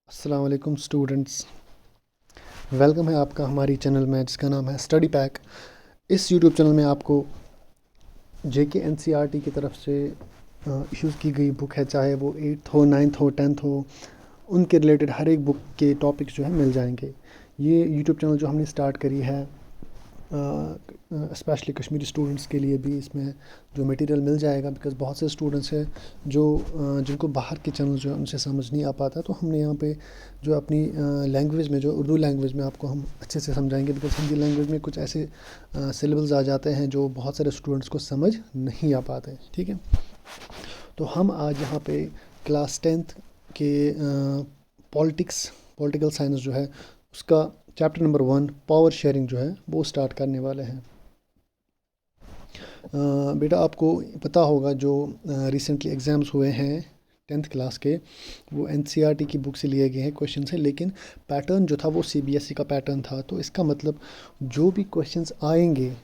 अस्सलाम वालेकुम students. Welcome है आपका हमारी चैनल में जिसका नाम है स्टडी पैक। इस यूट्यूब चैनल में आपको जेके एनसीईआरटी की तरफ से इश्यूज़ की गई बुक है, चाहे वो 8th हो, 9th हो, 10th हो, उनके रिलेटेड हर एक बुक के टॉपिक्स जो है मिल जाएंगे। ये यूट्यूब चैनल जो हमने स्टार्ट करी है स्पेशली कश्मीरी स्टूडेंट्स के लिए भी इसमें जो मटेरियल मिल जाएगा, बिकॉज़ बहुत से स्टूडेंट्स हैं जो जिनको बाहर के चैनल जो है उनसे समझ नहीं आ पाता। तो हमने यहाँ पे जो अपनी लैंग्वेज में, जो उर्दू लैंग्वेज में आपको हम अच्छे से समझाएंगे, बिकॉज़ हिंदी लैंग्वेज में कुछ ऐसे सिलेबल्स आ जाते हैं जो बहुत सारे स्टूडेंट्स को समझ नहीं आ पाते। ठीक है, तो हम आज यहाँ पे क्लास 10th के पॉलिटिकल साइंस जो है उसका चैप्टर नंबर 1 पावर शेयरिंग जो है वो स्टार्ट करने वाले हैं। बेटा आपको पता होगा जो रिसेंटली एग्ज़ाम्स हुए हैं 10th क्लास के, वो एनसीईआरटी की बुक से लिए गए हैं क्वेश्चन से, लेकिन पैटर्न जो था वो सीबीएसई का पैटर्न था। तो इसका मतलब जो भी क्वेश्चंस आएंगे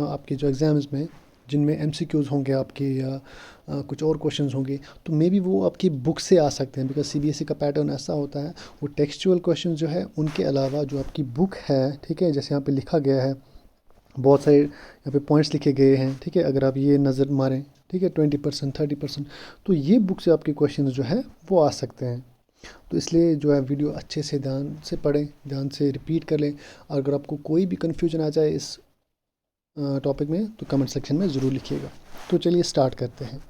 आपके जो एग्ज़ाम्स में, जिनमें एमसीक्यूज़ होंगे आपके या कुछ और क्वेश्चंस होंगे, तो मे बी वो आपकी बुक से आ सकते हैं, बिकॉज सीबीएसई का पैटर्न ऐसा होता है। वो टेक्सचुअल क्वेश्चन जो है उनके अलावा जो आपकी बुक है, ठीक है, जैसे यहाँ पे लिखा गया है, बहुत सारे यहाँ पे पॉइंट्स लिखे गए हैं। ठीक है, अगर आप ये नज़र मारें, ठीक है, 20% 30%, तो ये बुक से आपके क्वेश्चन जो है वो आ सकते हैं। तो इसलिए जो है वीडियो अच्छे से ध्यान से पढ़ें, ध्यान से रिपीट कर लें। अगर आपको कोई भी कन्फ्यूजन आ जाए इस टॉपिक में तो कमेंट सेक्शन में ज़रूर लिखिएगा। तो चलिए स्टार्ट करते हैं।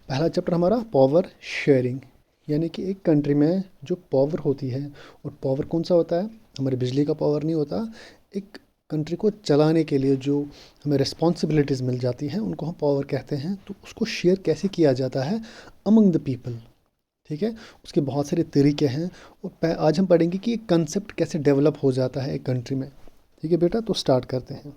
पहला चैप्टर हमारा पावर शेयरिंग, यानी कि एक कंट्री में जो पावर होती है, और पावर कौन सा होता है, हमारे बिजली का पावर नहीं होता। एक कंट्री को चलाने के लिए जो हमें रिस्पॉन्सिबिलिटीज़ मिल जाती हैं उनको हम पावर कहते हैं। तो उसको शेयर कैसे किया जाता है अमंग द पीपल, ठीक है, उसके बहुत सारे तरीके हैं। और आज हम पढ़ेंगे कि एक कंसेप्ट कैसे डेवलप हो जाता है एक कंट्री में। ठीक है बेटा, तो स्टार्ट करते हैं।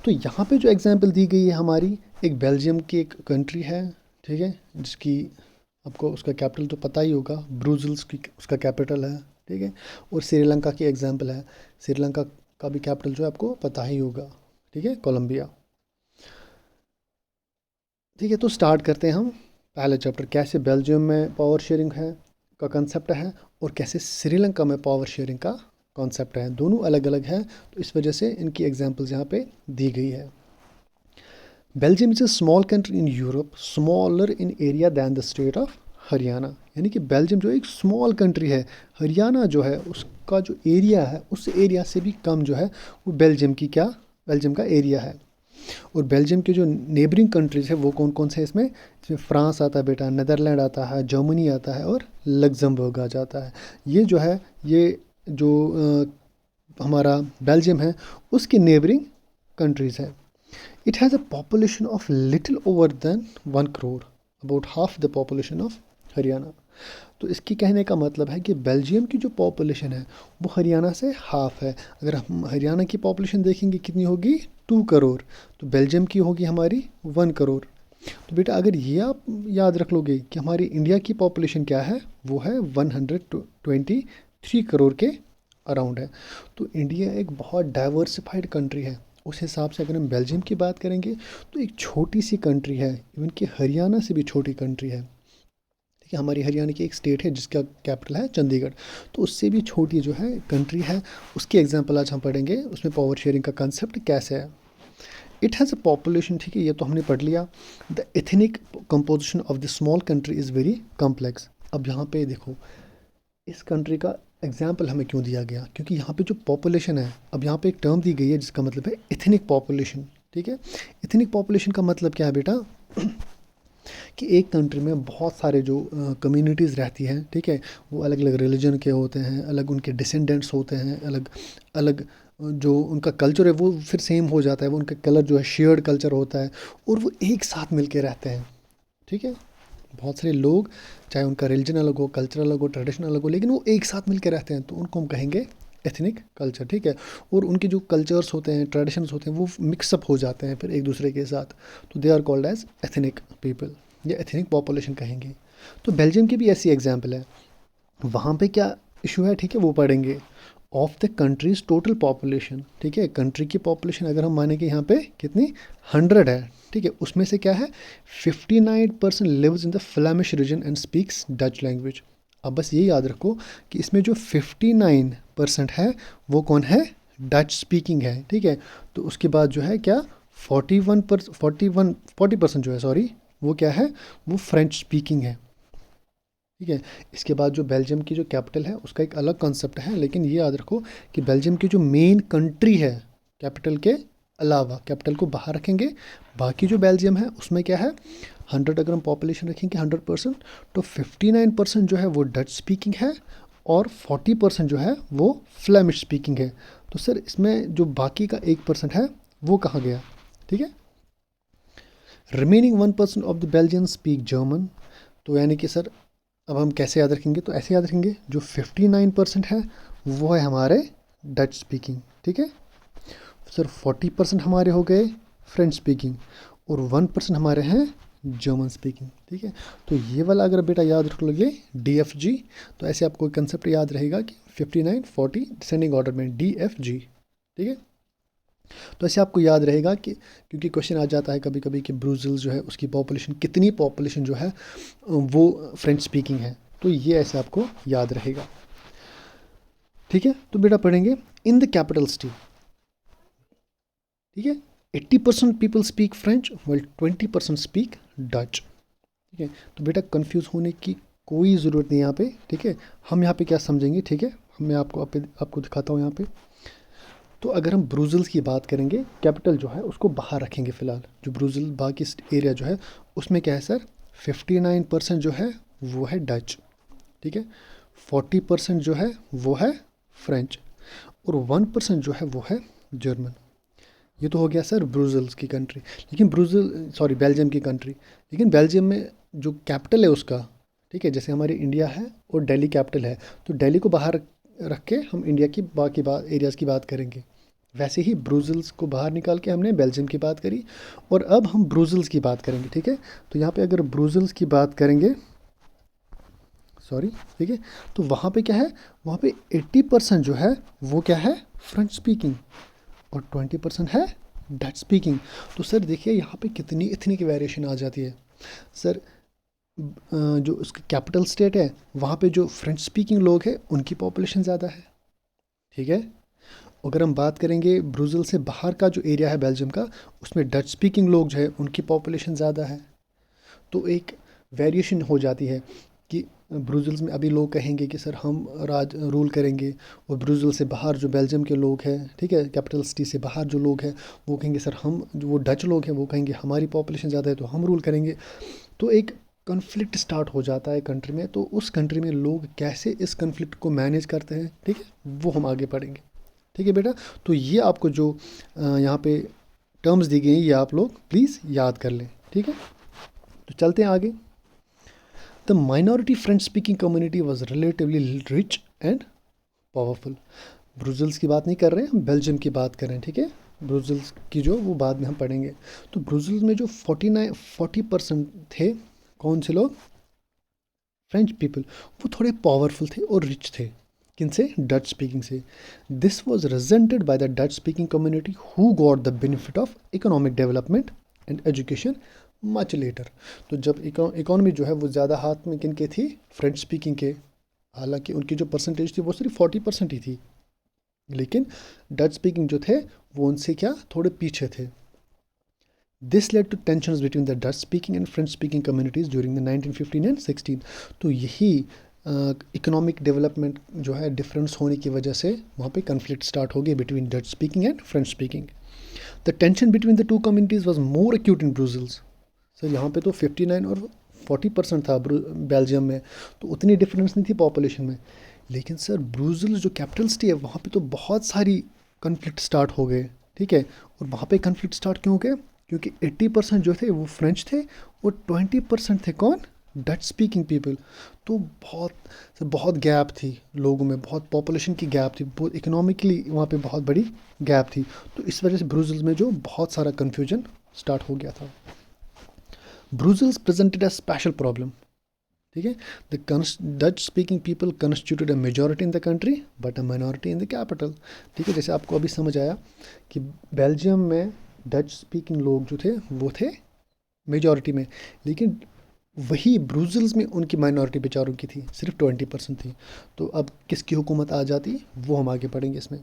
तो यहाँ पे जो एग्जांपल दी गई है हमारी, एक बेल्जियम की एक कंट्री है, ठीक है, जिसकी आपको उसका कैपिटल तो पता ही होगा, ब्रुसेल्स की उसका कैपिटल है। ठीक है, और श्रीलंका की एग्जांपल है, श्रीलंका का भी कैपिटल जो है आपको पता ही होगा, ठीक है, कोलंबिया। ठीक है, तो स्टार्ट करते हैं हम पहले चैप्टर, कैसे बेल्जियम में पावर शेयरिंग है का कंसेप्ट है, और कैसे श्रीलंका में पावर शेयरिंग का कॉन्सेप्ट है। दोनों अलग अलग है, तो इस वजह से इनकी एग्जांपल्स यहाँ पे दी गई है। Belgium is a small country in Europe, smaller in area than the state of Haryana. यानी कि बेल्जियम जो एक स्मॉल कंट्री है, हरियाणा जो है उसका जो एरिया है उस एरिया से भी कम जो है वो बेल्जियम का एरिया है। और बेल्जियम के जो नेबरिंग कंट्रीज़ है वो कौन कौन से हैं इसमें, फ्रांस आता है बेटा, नीदरलैंड आता है, जर्मनी आता है, और लग्जमबर्ग आ जाता है। ये जो है, ये जो हमारा बेल्जियम है उसके नेबरिंग कंट्रीज़ हैं। It has a population of little over than 1 crore, about half the population of Haryana. तो इसकी कहने का मतलब है कि बेल्जियम की जो पॉपुलेशन है वो हरियाणा से हाफ है। अगर हम हरियाणा की पॉपुलेशन देखेंगे कितनी होगी, 2 करोड़, तो बेल्जियम की होगी हमारी 1 करोड़। तो बेटा अगर ये आप याद रख लोगे कि हमारी इंडिया की पॉपुलेशन क्या है, वो है 123 करोड़ के अराउंड है। तो इंडिया एक बहुत डाइवर्सिफाइड कंट्री है। उस हिसाब से अगर हम बेल्जियम की बात करेंगे तो एक छोटी सी कंट्री है, इवन कि हरियाणा से भी छोटी कंट्री है। ठीक है, हमारी हरियाणा की एक स्टेट है जिसका कैपिटल है चंडीगढ़, तो उससे भी छोटी जो है कंट्री है, उसकी एग्जांपल आज हम पढ़ेंगे, उसमें पावर शेयरिंग का कंसेप्ट कैसे है। इट हैज़ अ पॉपुलेशन, ठीक है, ये तो हमने पढ़ लिया। The ethnic composition of the small country is very complex. अब यहाँ पे देखो इस कंट्री का एग्जाम्पल हमें क्यों दिया गया, क्योंकि यहाँ पे जो पॉपुलेशन है, अब यहाँ पे एक टर्म दी गई है जिसका मतलब है एथनिक पॉपुलेशन। ठीक है, एथनिक पॉपुलेशन का मतलब क्या है बेटा कि एक कंट्री में बहुत सारे जो कम्युनिटीज़ रहती हैं, ठीक है, वो अलग अलग रिलीजन के होते हैं, अलग उनके डिसेंडेंट्स होते हैं, अलग अलग जो उनका कल्चर है वो फिर सेम हो जाता है, वो उनका कलर जो है शेयर्ड कल्चर होता है, और वो एक साथ मिल के रहते हैं। ठीक है, बहुत सारे लोग, चाहे उनका रिलीजन अलग हो, कल्चर अलग हो, ट्रेडिशन अलग हो, लेकिन वो एक साथ मिलकर रहते हैं, तो उनको हम कहेंगे एथनिक कल्चर। ठीक है, और उनके जो कल्चर्स होते हैं, ट्रेडिशंस होते हैं, वो मिक्सअप हो जाते हैं फिर एक दूसरे के साथ, तो they are called as ethnic people या एथनिक पॉपुलेशन कहेंगे। तो बेल्जियम की भी ऐसी एग्जाम्पल है। वहाँ पे क्या इशू है, ठीक है, वो पढ़ेंगे। Of the countries total population, ठीक है, कंट्री की पॉपुलेशन अगर हम माने कि यहाँ पे कितनी 100 है, ठीक है, उसमें से क्या है 59% lives in the Flemish region and speaks Dutch language. अब बस ये याद रखो कि इसमें जो 59% है वो कौन है, डच स्पीकिंग है, ठीक है। तो उसके बाद जो है क्या 40% जो है, सॉरी, वो क्या है, वो फ्रेंच स्पीकिंग है, ठीक है। इसके बाद जो बेल्जियम की जो कैपिटल है उसका एक अलग कॉन्सेप्ट है, लेकिन ये याद रखो कि बेल्जियम की जो मेन कंट्री है कैपिटल के अलावा, कैपिटल को बाहर रखेंगे, बाकी जो बेल्जियम है उसमें क्या है 100 अगर हम पॉपुलेशन रखेंगे 100%, तो 59% जो है वो डच स्पीकिंग है और 40% जो है वो फ्लेमिश स्पीकिंग है। तो सर इसमें जो बाकी का 1% है वो कहाँ गया, ठीक है। Remaining 1% of the Belgian speak German. तो यानी कि सर अब हम कैसे याद रखेंगे, तो ऐसे याद रखेंगे जो 59% है वो है हमारे डच स्पीकिंग, ठीक है। सर 40% हमारे हो गए फ्रेंच स्पीकिंग और 1% हमारे हैं जर्मन स्पीकिंग, ठीक है। तो ये वाला अगर बेटा याद रख लोगे DFG, तो ऐसे आपको कंसेप्ट याद रहेगा कि 59 40 डिसेंडिंग ऑर्डर में DFG, ठीक है। तो ऐसे आपको याद रहेगा कि क्योंकि क्वेश्चन आ जाता है कभी कभी कि ब्रूजिल्स जो है उसकी पॉपुलेशन कितनी पॉपुलेशन जो है वो फ्रेंच स्पीकिंग है, तो ये ऐसे आपको याद रहेगा, ठीक है। तो बेटा पढ़ेंगे इन द कैपिटल सिटी, ठीक है, 80% people speak French well 20% speak Dutch, ठीक है। तो बेटा कंफ्यूज होने की कोई ज़रूरत नहीं यहाँ पे, ठीक है। हम यहाँ पे क्या समझेंगे, ठीक है, मैं आपको दिखाता हूँ यहाँ पे। तो अगर हम ब्रूज़िल्स की बात करेंगे, कैपिटल जो है उसको बाहर रखेंगे फ़िलहाल, जो ब्रूज़िल बाकी एरिया जो है उसमें क्या है सर 59% जो है वो है डच, ठीक है, 40% जो है वो है फ्रेंच और 1% जो है वो है जर्मन। ये तो हो गया सर ब्रूज़िल्स की कंट्री, लेकिन बेल्जियम की कंट्री, लेकिन बेल्जियम में जो कैपिटल है उसका, ठीक है, जैसे हमारी इंडिया है और दिल्ली कैपिटल है, तो दिल्ली को बाहर रख के हम इंडिया की बाकी एरियाज़ की बात करेंगे। वैसे ही ब्रूज़िल्स को बाहर निकाल के हमने बेल्जियम की बात करी और अब हम ब्रूज़िल्स की बात करेंगे, ठीक है। तो यहाँ पे अगर ब्रूज़िल्स की बात करेंगे, सॉरी, ठीक है, तो वहाँ पे क्या है, वहाँ पे 80% जो है वो क्या है फ्रेंच स्पीकिंग और 20% है डच स्पीकिंग। तो सर देखिए यहाँ पे कितनी इतनी की वेरिएशन आ जाती है सर। जो उसकी कैपिटल स्टेट है वहाँ पे जो फ्रेंच स्पीकिंग लोग हैं उनकी पॉपुलेशन ज़्यादा है, ठीक है। अगर हम बात करेंगे ब्रूज़िल से बाहर का जो एरिया है बेल्जियम का, उसमें डच स्पीकिंग लोग जो है उनकी पॉपुलेशन ज़्यादा है। तो एक वेरिएशन हो जाती है कि ब्रूज़िल्स में अभी लोग कहेंगे कि सर हम राज रूल करेंगे, और ब्रूज़िल से बाहर जो बेल्जियम के लोग हैं, ठीक है, कैपिटल सिटी से बाहर जो लोग हैं वो कहेंगे सर हम, जो वो डच लोग हैं वो कहेंगे हमारी पॉपुलेशन ज़्यादा है तो हम रूल करेंगे। तो एक कन्फ्लिक्ट स्टार्ट हो जाता है कंट्री में। तो उस कंट्री में लोग कैसे इस कन्फ्लिक्ट को मैनेज करते हैं, ठीक है, वो हम आगे पढ़ेंगे, ठीक है बेटा। तो ये आपको जो यहाँ पे टर्म्स दी गई हैं ये आप लोग प्लीज़ याद कर लें, ठीक है। तो चलते हैं आगे। The minority French speaking community was relatively rich and powerful. Brussels की बात नहीं कर रहे हैं, हम बेल्जियम की बात कर रहे हैं, ठीक है। ब्रूज़िल्स की जो वो बाद में हम पढ़ेंगे। तो ब्रूज़िल्स में जो 40% थे, कौन से लोग, फ्रेंच पीपल, वो थोड़े पावरफुल थे और रिच थे, किनसे, डच स्पीकिंग से। This was resented by the Dutch speaking community who got the benefit of economic development and education much later. तो जब इकोनॉमी जो है वो ज़्यादा हाथ में किन के थी, फ्रेंच स्पीकिंग के, हालांकि उनकी जो परसेंटेज थी वो सिर्फ 40% ही थी, लेकिन डच स्पीकिंग जो थे वो उनसे क्या थोड़े पीछे थे। This led to tensions between the Dutch speaking and French speaking communities during the 1915 and 16। तो यही इकोनॉमिक डेवलपमेंट जो है डिफरेंस होने की वजह से वहाँ पे कन्फ्लिक्ट स्टार्ट हो गई between Dutch speaking and French speaking. The tension between the two communities was more acute in Brussels. Sir यहाँ पे तो 59 और 40% था बेल्जियम में, तो उतनी डिफरेंस नहीं थी पॉपुलेशन में। लेकिन सर ब्रूज़िल्स जो कैपिटल सिटी है वहाँ पे तो बहुत सारी कन्फ्लिक्ट स्टार्ट हो गए, ठीक है। और वहाँ पे कन्फ्लिक्ट स्टार्ट क्यों हो गए, क्योंकि 80% जो थे वो फ्रेंच थे और 20% थे कौन, डच स्पीकिंग पीपल। तो बहुत गैप थी लोगों में, बहुत पॉपुलेशन की गैप थी, बहुत इकोनॉमिकली वहाँ पे बहुत बड़ी गैप थी। तो इस वजह से ब्रूज़िल्स में जो बहुत सारा कन्फ्यूजन स्टार्ट हो गया था। ब्रूज़िल्स प्रेजेंटेड अ स्पेशल प्रॉब्लम। ठीक है। The Dutch speaking people constituted a majority in the country but a minority in the capital. ठीक है, जैसे आपको अभी समझ आया कि बेल्जियम में डच स्पीकिंग लोग जो थे वो थे मेजॉरिटी में, लेकिन वही ब्रुसेल्स में उनकी माइनॉरिटी बेचारों की थी, सिर्फ 20% थी। तो अब किसकी हुकूमत आ जाती वो हम आगे पढ़ेंगे इसमें।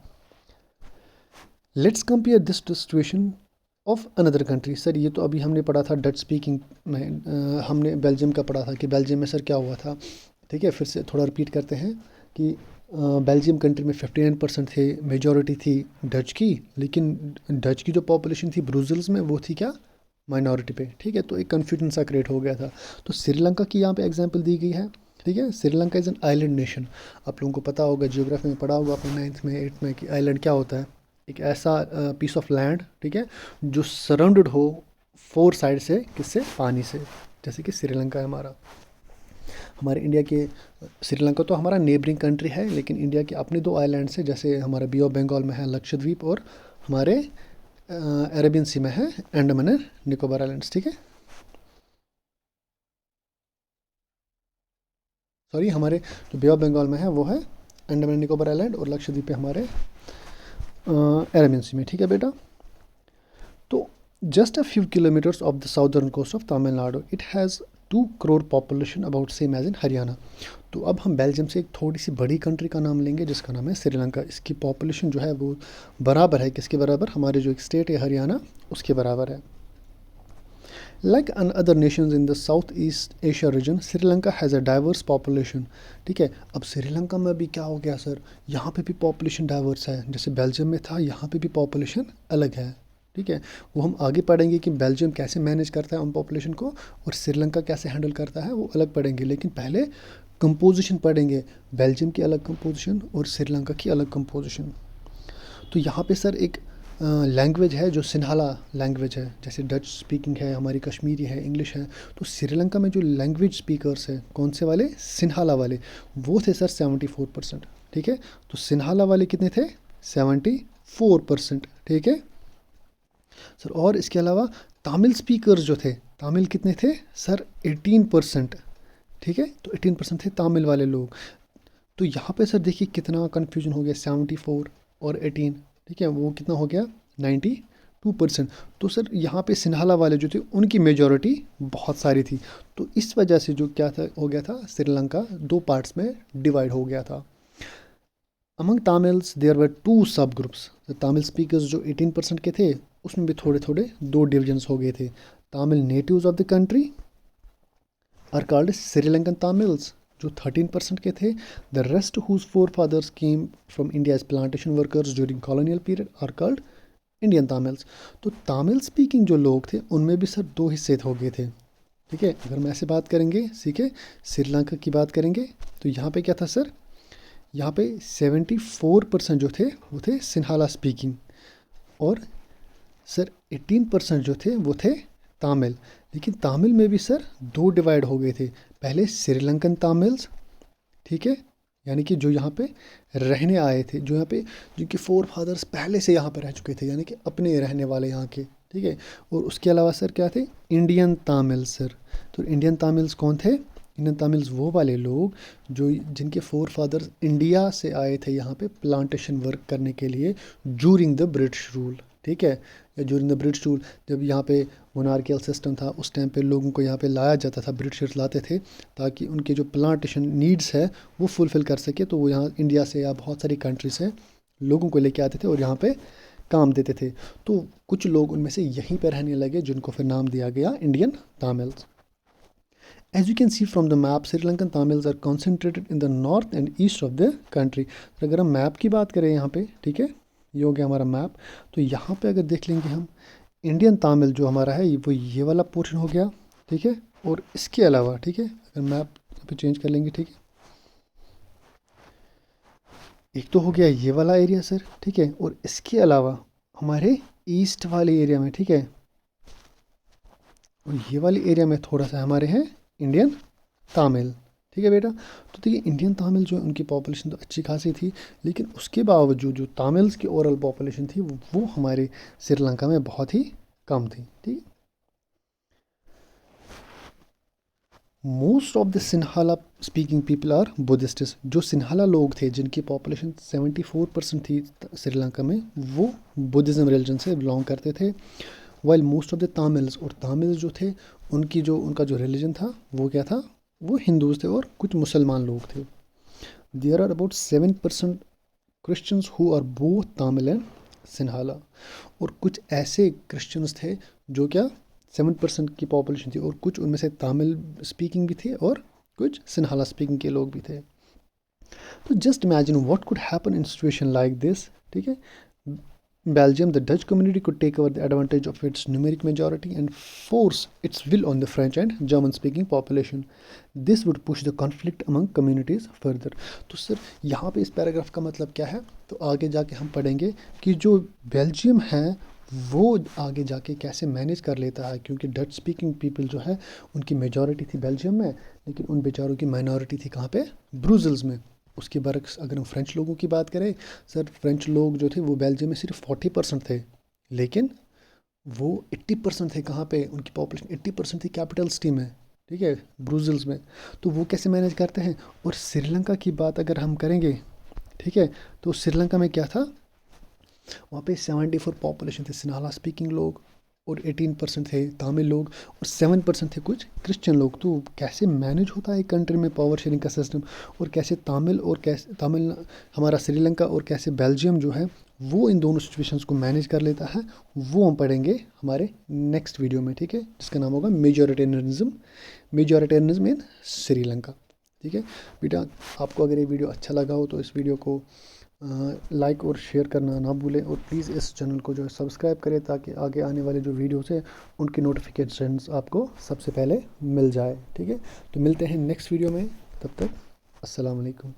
Let's compare this situation of another country. Sir ये तो अभी हमने पढ़ा था डच स्पीकिंग में, हमने बेल्जियम का पढ़ा था कि बेल्जियम में सर क्या हुआ था। ठीक है, फिर से थोड़ा रिपीट करते हैं कि बेल्जियम कंट्री में 59% थे, मेजॉरिटी थी डच की, लेकिन डच की जो पॉपुलेशन थी ब्रुसेल्स में वो थी क्या, माइनॉरिटी पे। ठीक है, तो एक कन्फ्यूजन सा क्रिएट हो गया था। तो श्रीलंका की यहाँ पे एग्जांपल दी गई है। ठीक है, Sri Lanka is an island nation. आप लोगों को पता होगा, जियोग्राफी में पढ़ा होगा अपने 9th में 8th में कि आइलैंड क्या होता है। एक ऐसा पीस ऑफ लैंड, ठीक है, जो सराउंडेड हो 4 साइड से, किससे, पानी से, जैसे कि श्रीलंका है हमारा। हमारे इंडिया के श्रीलंका तो हमारा नेबरिंग कंट्री है, लेकिन इंडिया के अपने 2 आइलैंड से, जैसे हमारा बी ऑफ बंगाल में है लक्षद्वीप, और हमारे अरेबियन सी में है अंडमान एंड निकोबार आइलैंड्स। ठीक है, सॉरी, हमारे जो बे ऑफ बंगाल में है वो है अंडमान एंड निकोबार आइलैंड, और लक्षद्वीप पे हमारे अरेबियन सी में। ठीक है बेटा, तो just a few kilometres off the southern coast of Tamil Nadu, it has 2 crore population, about same as in Haryana. तो अब हम बेल्जियम से एक थोड़ी सी बड़ी कंट्री का नाम लेंगे जिसका नाम है श्रीलंका। इसकी पॉपुलेशन जो है वो बराबर है, किसके बराबर, हमारे जो एक स्टेट है हरियाणा उसके बराबर है। Like in other nations in the South East Asia region, Sri Lanka has a diverse population. ठीक है, अब श्रीलंका में भी क्या हो गया सर, यहाँ पे भी पॉपुलेशन डाइवर्स है, जैसे बेल्जियम में था, यहाँ पे भी पॉपुलेशन अलग है। ठीक है, वो हम आगे पढ़ेंगे कि बेल्जियम कैसे मैनेज करता है उन पॉपुलेशन को, और श्रीलंका कैसे हैंडल करता है, वो अलग पढ़ेंगे। लेकिन पहले कंपोजिशन पढ़ेंगे, बेल्जियम की अलग कंपोजिशन और श्रीलंका की अलग कंपोजिशन। तो यहाँ पे सर एक लैंग्वेज है जो सिन्हाला लैंग्वेज है, जैसे डच स्पीकिंग है, हमारी कश्मीरी है, इंग्लिश है। तो श्रीलंका में जो लैंग्वेज स्पीकर्स हैं, कौन से वाले, सिन्हाला वाले, वो थे सर 74%। ठीक है, तो सिन्हाला वाले कितने थे, 74%। ठीक है सर, और इसके अलावा तमिल स्पीकर्स जो थे, तमिल कितने थे सर, 18%। ठीक है, तो 18% थे तमिल वाले लोग। तो यहाँ पे सर देखिए कितना कन्फ्यूजन हो गया, 74 और 18। ठीक है, वो कितना हो गया, 92%। तो सर यहाँ पे सिन्हाला वाले जो थे उनकी मेजॉरिटी बहुत सारी थी, तो इस वजह से जो क्या था, हो गया था, श्रीलंका 2 पार्ट्स में डिवाइड हो गया था। अमंग तमिल्स देयर वर 2 सब ग्रुप्स। तमिल स्पीकर्स जो 18% के थे, उसमें भी थोड़े थोड़े 2 डिविजन्स हो गए थे। Tamil natives of the country are called Sri Lankan Tamils, जो 13% के थे। The rest whose forefathers came from India as plantation workers during colonial period are called Indian Tamils. तो तमिल स्पीकिंग जो लोग थे उनमें भी सर 2 हिस्से हो गए थे। ठीक है, अगर हम ऐसे बात करेंगे, सीखे, श्रीलंका की बात करेंगे, तो यहाँ पे क्या था सर, यहाँ पे 74% जो थे वो थे सिन्हाला स्पीकिंग, और सर 18% जो थे वो थे तमिल। लेकिन तमिल में भी सर 2 डिवाइड हो गए थे, पहले श्रीलंकन तमिल्स, ठीक है, यानी कि जो यहाँ पे रहने आए थे, जो यहाँ पे जिनके 4 फादर्स पहले से यहाँ पे रह चुके थे, यानी कि अपने रहने वाले यहाँ के। ठीक है, और उसके अलावा सर क्या थे, इंडियन तमिल्स सर। तो इंडियन तमिल्स कौन थे, इंडियन तमिल्स वो वाले लोग जो जिनके 4 फादर्स इंडिया से आए थे यहाँ पे प्लांटेशन वर्क करने के लिए जूरिंग द ब्रिटिश रूल। ठीक है, या जूरिंग द ब्रिटिश रूल, जब यहाँ पे मोनार्कियल सिस्टम था उस टाइम पे लोगों को यहाँ पे लाया जाता था, ब्रिटिशर्स लाते थे ताकि उनके जो प्लांटेशन नीड्स है वो फुलफ़िल कर सके। तो वो यहाँ इंडिया से या बहुत सारी कंट्री से लोगों को लेके आते थे और यहाँ पे काम देते थे। तो कुछ लोग उनमें से यहीं पे रहने लगे, जिनको फिर नाम दिया गया Indian Tamils. As you can see from the map, Sri Lankan Tamils are concentrated in the north and east of the country. तो अगर हम मैप की बात करें यहाँ पे, ठीक है, ये हो गया हमारा मैप। तो यहाँ पे अगर देख लेंगे हम, इंडियन तमिल जो हमारा है वो ये वाला पोर्शन हो गया। ठीक है, और इसके अलावा, ठीक है, अगर मैप यहाँ पे चेंज कर लेंगे, ठीक है, एक तो हो गया ये वाला एरिया सर। ठीक है, और इसके अलावा हमारे ईस्ट वाले एरिया में, ठीक है, और ये वाले एरिया में थोड़ा सा हमारे हैं इंडियन तमिल। ठीक है बेटा, तो देखिए इंडियन तमिल जो उनकी पॉपुलेशन तो अच्छी खासी थी, लेकिन उसके बावजूद जो तमिल्स की ओवरऑल पॉपुलेशन थी वो हमारे श्रीलंका में बहुत ही कम थी। ठीक है, most of the Sinhala speaking people are Buddhists. जो सिन्हाला लोग थे जिनकी पॉपुलेशन 74% थी श्रीलंका में, वो बुद्धिज़्म रिलीजन से बिलोंग करते थे। वाइल मोस्ट ऑफ द तामिल्स, और तामिल्स जो थे उनका जो रिलीजन था वो क्या था, वो हिंदूज थे और कुछ मुसलमान लोग थे। There are about 7% Christians who are both Tamil and Sinhala. और कुछ ऐसे क्रिश्चियंस थे जो क्या 7% की पॉपुलेशन थी, और कुछ उनमें से तामिल स्पीकिंग भी थे और कुछ सिन्हाला स्पीकिंग के लोग भी थे। तो just imagine what could happen in situation like this, ठीक है। Belgium, the Dutch community could take over the advantage of its numeric majority and force its will on the French and German-speaking population. This would push the conflict among communities further. तो sir यहाँ पे इस paragraph का मतलब क्या है, तो आगे जाके हम पढ़ेंगे कि जो बेल्जियम है वो आगे जाके कैसे मैनेज कर लेता है, क्योंकि डच स्पीकिंग पीपल जो है उनकी मेजॉरिटी थी बेल्जियम में, लेकिन उन बेचारों की माइनॉरिटी थी कहाँ पे, ब्रुसेल्स में। उसके बरक्स अगर हम फ्रेंच लोगों की बात करें, सर फ्रेंच लोग जो थे वो बेल्जियम में सिर्फ 40% थे, लेकिन वो 80% थे कहाँ पे, उनकी पॉपुलेशन 80% थी कैपिटल सिटी में, ठीक है, ब्रुसेल्स में। तो वो कैसे मैनेज करते हैं। और श्रीलंका की बात अगर हम करेंगे, ठीक है, तो श्रीलंका में क्या था, वहाँ पे 74 पॉपुलेशन थे सिन्हाला स्पीकिंग लोग, और 18% थे तामिल लोग, और 7% थे कुछ क्रिश्चियन लोग। तो कैसे मैनेज होता है एक कंट्री में पावर शेयरिंग का सिस्टम, और कैसे तामिल हमारा श्रीलंका और कैसे बेल्जियम जो है वो इन दोनों सिचुएशंस को मैनेज कर लेता है, वो हम पढ़ेंगे हमारे नेक्स्ट वीडियो में, ठीक है, जिसका नाम होगा मेजॉरिटेरियनिज्म इन श्रीलंका। ठीक है बेटा, आपको अगर ये वीडियो अच्छा लगा हो तो इस वीडियो को लाइक और शेयर करना ना भूलें, और प्लीज़ इस चैनल को जो है सब्सक्राइब करें ताकि आगे आने वाले जो वीडियोस हैं उनकी नोटिफिकेशंस आपको सबसे पहले मिल जाए। ठीक है, तो मिलते हैं नेक्स्ट वीडियो में, तब तक अस्सलाम वालेकुम।